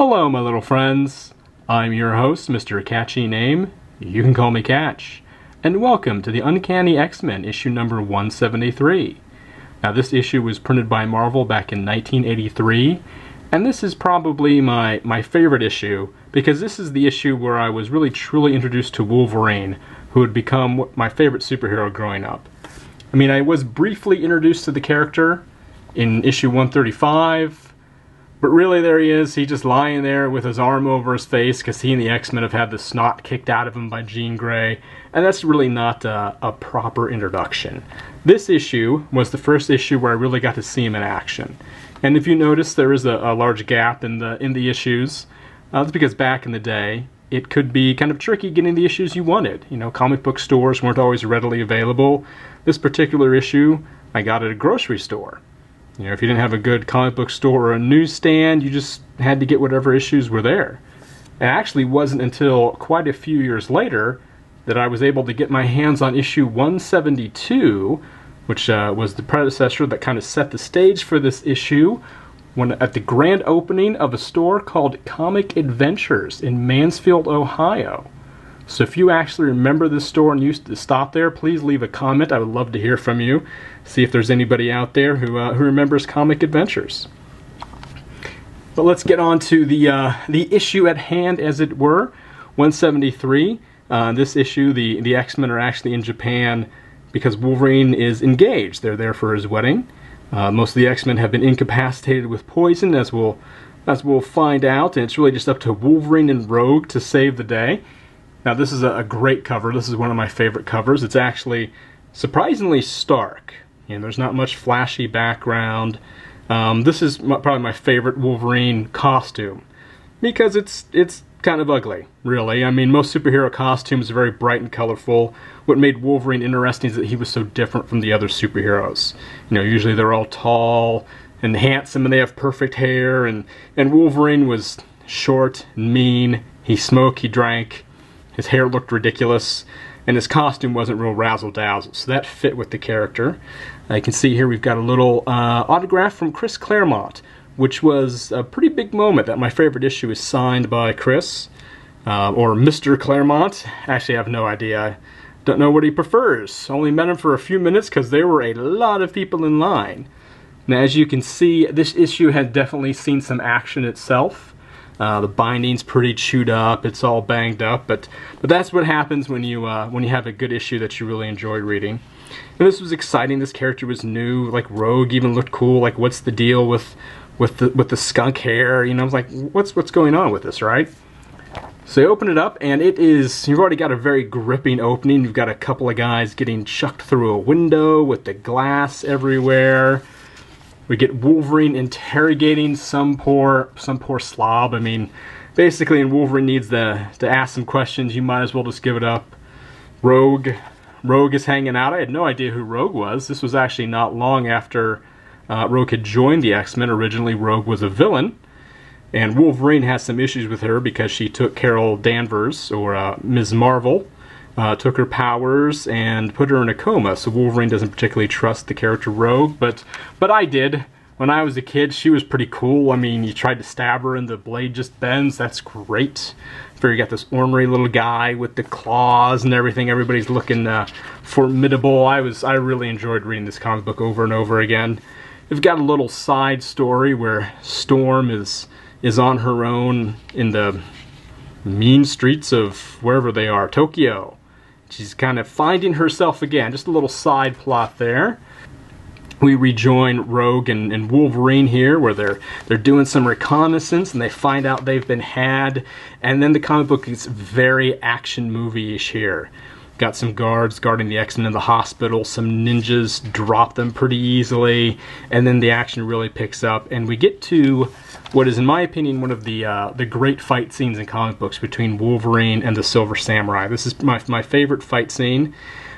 Hello, my little friends. I'm your host, Mr. Catchy Name. You can call me Catch. And welcome to the Uncanny X-Men issue number 173. Now, this issue was printed by Marvel back in 1983, and this is probably my favorite issue because this is the issue where I was really truly introduced to Wolverine, who had become my favorite superhero growing up. I mean, I was briefly introduced to the character in issue 135, but really there he is. He's just lying there with his arm over his face because he and the X-Men have had the snot kicked out of him by Jean Grey, and that's really not a proper introduction. This issue was the first issue where I really got to see him in action. And if you notice, there is a large gap in the issues. That's because back in the day, it could be kind of tricky getting the issues you wanted. You know, comic book stores weren't always readily available. This particular issue, I got at a grocery store. You know, if you didn't have a good comic book store or a newsstand, you just had to get whatever issues were there. It actually wasn't until quite a few years later that I was able to get my hands on issue 172, which was the predecessor that kind of set the stage for this issue, when at the grand opening of a store called Comic Adventures in Mansfield, Ohio. So if you actually remember this store and used to stop there, please leave a comment. I would love to hear from you. See if there's anybody out there who remembers Comic Adventures. But let's get on to the issue at hand, as it were, 173. This issue, the X-Men are actually in Japan because Wolverine is engaged. They're there for his wedding. Most of the X-Men have been incapacitated with poison, as we'll find out, and it's really just up to Wolverine and Rogue to save the day. Now, this is a great cover. This is one of my favorite covers. It's actually surprisingly stark. You know, there's not much flashy background. This is probably my favorite Wolverine costume because it's kind of ugly, really. I mean, most superhero costumes are very bright and colorful. What made Wolverine interesting is that he was so different from the other superheroes. You know, usually they're all tall and handsome and they have perfect hair, and Wolverine was short and mean. He smoked, he drank. His hair looked ridiculous, and his costume wasn't real razzle-dazzle, so that fit with the character. You can see here we've got a little autograph from Chris Claremont, which was a pretty big moment. That my favorite issue is signed by Chris, or Mr. Claremont. Actually, I have no idea. I don't know what he prefers. Only met him for a few minutes because there were a lot of people in line. Now, as you can see, this issue has definitely seen some action itself. The binding's pretty chewed up, it's all banged up, but that's what happens when you have a good issue that you really enjoy reading. And this was exciting. This character was new. Like, Rogue even looked cool. Like, what's the deal with the skunk hair? You know, I was like, what's going on with this, right? So you open it up, and you've already got a very gripping opening. You've got a couple of guys getting chucked through a window with the glass everywhere. We get Wolverine interrogating some poor slob. I mean, basically, and Wolverine needs to ask some questions. You might as well just give it up. Rogue is hanging out. I had no idea who Rogue was. This was actually not long after Rogue had joined the X-Men. Originally, Rogue was a villain, and Wolverine has some issues with her because she took Carol Danvers, or Ms. Marvel, took her powers and put her in a coma. So Wolverine doesn't particularly trust the character Rogue, but I did. When I was a kid, she was pretty cool. I mean, you tried to stab her and the blade just bends. That's great. You got this ornery little guy with the claws and everything. Everybody's looking formidable. I really enjoyed reading this comic book over and over again. We've got a little side story where Storm is on her own in the mean streets of wherever they are, Tokyo. She's kind of finding herself again. Just a little side plot there. We rejoin Rogue and Wolverine here, where they're doing some reconnaissance, and they find out they've been had. And then the comic book is very action movie-ish here. Got some guards guarding the X-Men in the hospital. Some ninjas drop them pretty easily, and then the action really picks up. And we get to what is, in my opinion, one of the great fight scenes in comic books between Wolverine and the Silver Samurai. This is my favorite fight scene.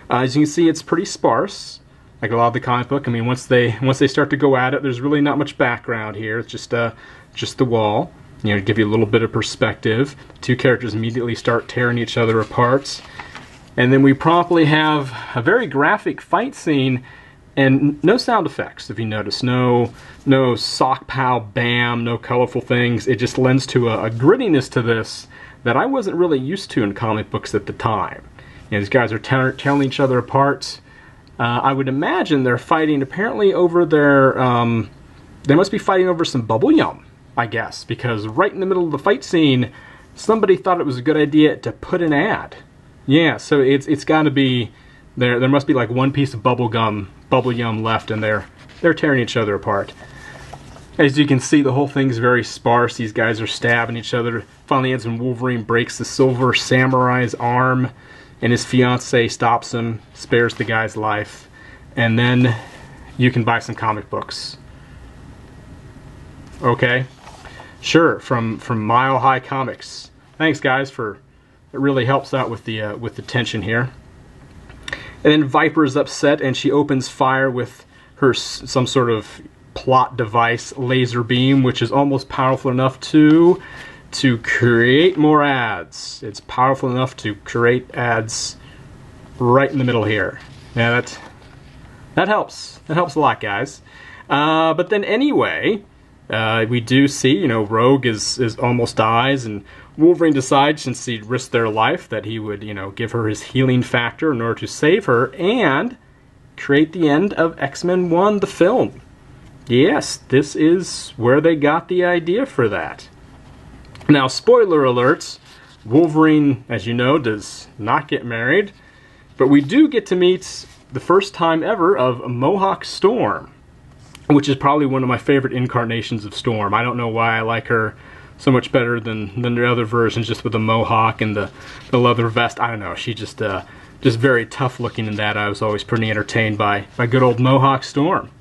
As you can see, it's pretty sparse, like a lot of the comic book. I mean, once they start to go at it, there's really not much background here. It's just the wall. You know, to give you a little bit of perspective. The two characters immediately start tearing each other apart. And then we promptly have a very graphic fight scene And no sound effects, if you notice. No sock pow bam, no colorful things. It just lends to a grittiness to this that I wasn't really used to in comic books at the time. You know, these guys are tearing each other apart. I would imagine they're fighting apparently over their... they must be fighting over some bubble yum, I guess, because right in the middle of the fight scene, somebody thought it was a good idea to put an ad. Yeah, so it's got to be... There must be like one piece of bubble yum left, and they're tearing each other apart. As you can see, the whole thing's very sparse. These guys are stabbing each other. Finally ends when Wolverine breaks the Silver Samurai's arm, and his fiancée stops him, spares the guy's life, and then you can buy some comic books. Okay, sure, from Mile High Comics. Thanks, guys, it really helps out with the tension here. And then Viper is upset, and she opens fire with her some sort of plot device, laser beam, which is almost powerful enough to create more ads. It's powerful enough to create ads right in the middle here. Yeah, that helps. That helps a lot, guys. But then anyway, we do see, you know, Rogue is almost dies, and Wolverine decides, since he risked their life, that he would, you know, give her his healing factor in order to save her and create the end of X-Men 1, the film. Yes, this is where they got the idea for that. Now, spoiler alerts, Wolverine, as you know, does not get married, but we do get to meet the first time ever of Mohawk Storm, which is probably one of my favorite incarnations of Storm. I don't know why I like her so much better than the other versions, just with the mohawk and the leather vest. I don't know, she just very tough looking in that. I was always pretty entertained by good old Mohawk Storm.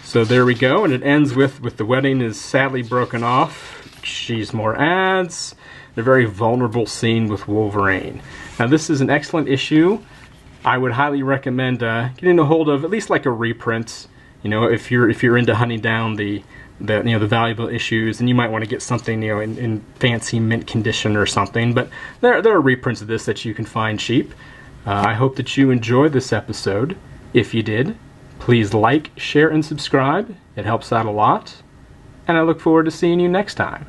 So there we go, and it ends with the wedding is sadly broken off. She's more ads. A very vulnerable scene with Wolverine. Now this is an excellent issue. I would highly recommend getting a hold of at least like a reprint. You know, if you're into hunting down the valuable issues, and you might want to get something, you know, in fancy mint condition or something. But there are reprints of this that you can find cheap. I hope that you enjoyed this episode. If you did, please like, share, and subscribe. It helps out a lot. And I look forward to seeing you next time.